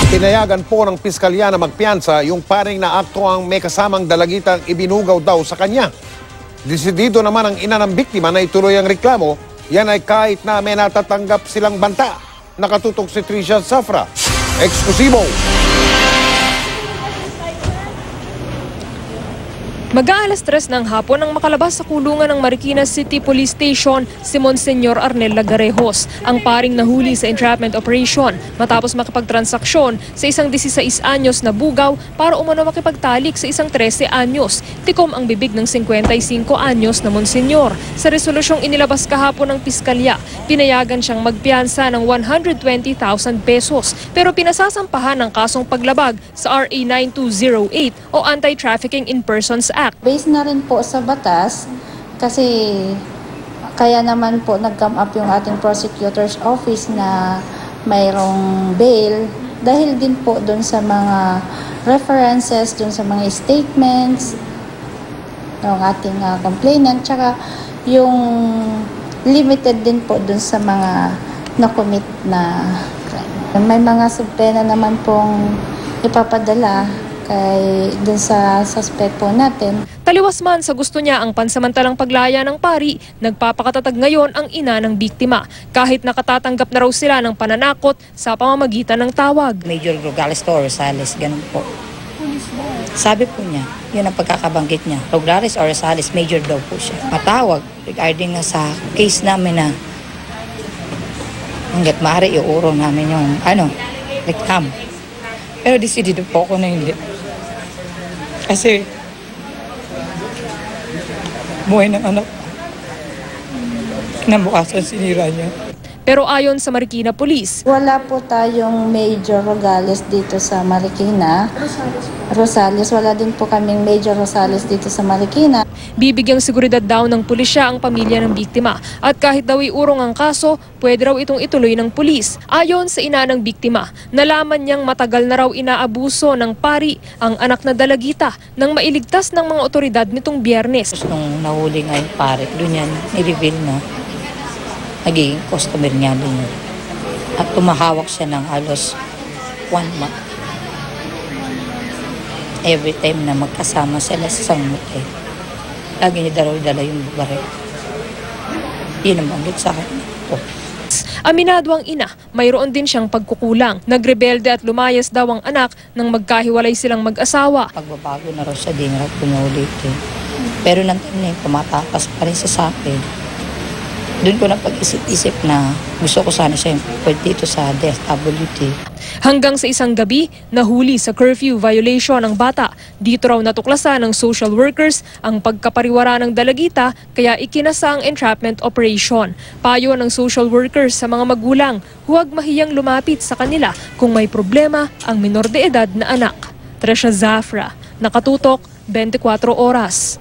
Pinayagan po ng piskalya na magpiyansa yung paring na akto ang may kasamang dalagitang ibinugaw daw sa kanya. Desidido naman ang ina ng biktima na ituloy ang reklamo. Yan ay kahit na may natatanggap silang banta. Nakatutok si Tricia Zafra. Eksklusibo. Mag-aalas 3 ng hapon nang makalabas sa kulungan ng Marikina City Police Station si Monsignor Arnel Lagarejos, ang paring nahuli sa entrapment operation matapos makipagtransaksyon sa isang 16 anyos na bugaw para umano makipagtalik sa isang 13 anyos. Tikom ang bibig ng 55 anyos na Monsignor. Sa resolusyong inilabas kahapon ng piskalya, pinayagan siyang magpiyansa ng 120,000 pesos pero pinasasampahan ng kasong paglabag sa RA 9208 o Anti-Trafficking in Persons Act. Based na rin po sa batas kasi kaya naman po nag-come up yung ating prosecutor's office na mayroong bail dahil din po doon sa mga references, doon sa mga statements ng ating complainant, tsaka yung limited din po doon sa mga na-commit na crime. May mga subpena naman pong ipapadala kay dun sa suspect po natin. Taliwas man sa gusto niya ang pansamantalang paglaya ng pari, nagpapakatatag ngayon ang ina ng biktima. Kahit nakatatanggap na raw sila ng pananakot sa pamamagitan ng tawag. Major Rogales to Rosales, ganun po. Sabi po niya, yun ang pagkakabanggit niya. Rogales or Rosales, major daw po siya. Matawag regarding na sa case namin na hanggat maaari iurong namin yung reklamo. Pero decidido po ako na hindi. Kasi, buhay ng anak. Kinabukasan sinira niya. Pero ayon sa Marikina Police, wala po tayong Major Rogales dito sa Marikina. Rosales, wala din po kaming Major Rosales dito sa Marikina. Bibigyang seguridad daw ng pulisya ang pamilya ng biktima. At kahit daw iurong ang kaso, pwede raw itong ituloy ng pulis. Ayon sa ina ng biktima, nalaman niyang matagal na raw inaabuso ng pari ang anak na dalagita nang mailigtas ng mga otoridad nitong Biyernes. Nung nahuli nga yung pari, doon yan, i-reveal na naging customer niya din. At tumahawak siya ng halos 1 month. Every time na magkasama sila sa isang motel, lagi niya dala yung baril. Yun ang banggit sa akin. Aminado ang ina, mayroon din siyang pagkukulang. Nagrebelde at lumayas daw ang anak nang magkahiwalay silang mag-asawa. Pagbabago na raw siya, di na raw pumulit. Pero nang time na pumatakas pa rin sa akin. Doon ko na pag-isip-isip na gusto ko sana siya yung dito sa DSWD. Hanggang sa isang gabi, nahuli sa curfew violation ang bata. Dito raw natuklasan ng social workers ang pagkapariwara ng dalagita kaya ikinasa ang entrapment operation. Payo ng social workers sa mga magulang, huwag mahiyang lumapit sa kanila kung may problema ang minor de edad na anak. Tricia Zafra, Nakatutok, 24 Oras.